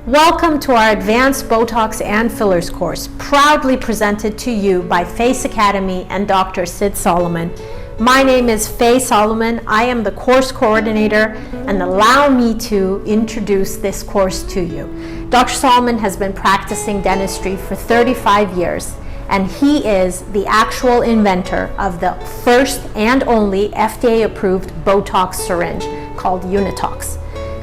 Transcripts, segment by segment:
Welcome to our Advanced Botox and Fillers course, proudly presented to you by Face Academy and Dr. Sid Solomon. My name is Faye Solomon. I am the course coordinator, and allow me to introduce this course to you. Dr. Solomon has been practicing dentistry for 35 years, and he is the actual inventor of the first and only FDA-approved Botox syringe called Unitox.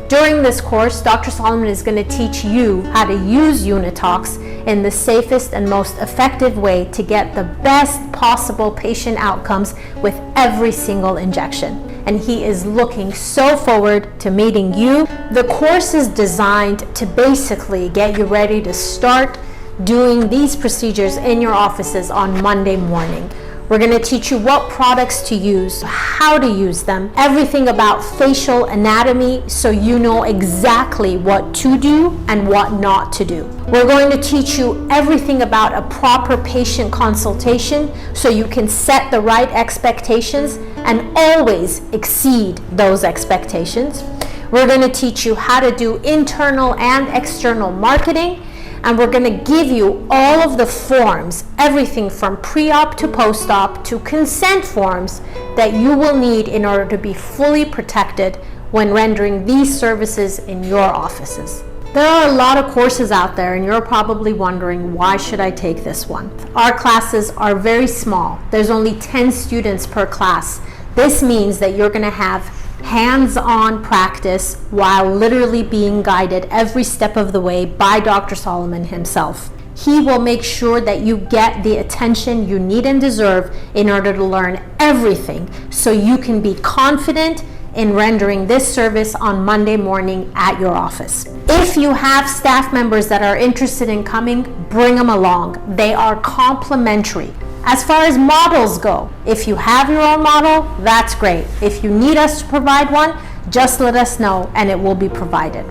During this course, Dr. Solomon is going to teach you how to use Unitox in the safest and most effective way to get the best possible patient outcomes with every single injection. And he is looking so forward to meeting you. The course is designed to basically get you ready to start doing these procedures in your offices on Monday morning. We're going to teach you what products to use, how to use them, everything about facial anatomy so you know exactly what to do and what not to do. We're going to teach you everything about a proper patient consultation so you can set the right expectations and always exceed those expectations. We're going to teach you how to do internal and external marketing. And we're going to give you all of the forms, everything from pre-op to post-op to consent forms that you will need in order to be fully protected when rendering these services in your offices. There are a lot of courses out there, and you're probably wondering, why should I take this one? Our classes are very small. There's only 10 students per class. This means that you're going to have hands-on practice while literally being guided every step of the way by Dr. Solomon himself. He will make sure that you get the attention you need and deserve in order to learn everything so you can be confident in rendering this service on Monday morning at your office. If you have staff members that are interested in coming, bring them along. They are complimentary. As far as models go, if you have your own model, that's great. If you need us to provide one, just let us know and it will be provided.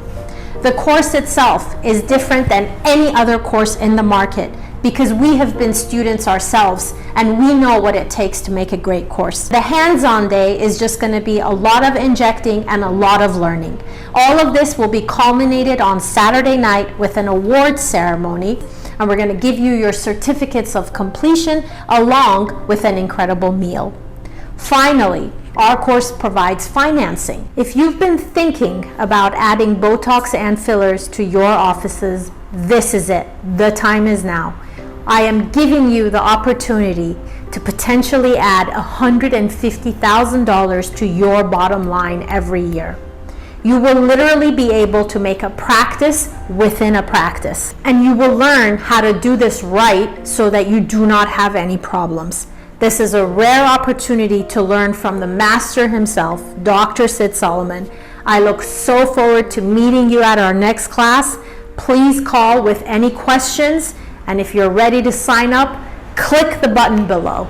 The course itself is different than any other course in the market because we have been students ourselves and we know what it takes to make a great course. The hands-on day is just going to be a lot of injecting and a lot of learning. All of this will be culminated on Saturday night with an awards ceremony, and we're going to give you your certificates of completion along with an incredible meal. Finally, our course provides financing. If you've been thinking about adding Botox and fillers to your offices, this is it. The time is now. I am giving you the opportunity to potentially add $150,000 to your bottom line every year. You will literally be able to make a practice within a practice, and you will learn how to do this right so that you do not have any problems. This is a rare opportunity to learn from the master himself, Dr. Sid Solomon. I look so forward to meeting you at our next class. Please call with any questions, and if you're ready to sign up, click the button below.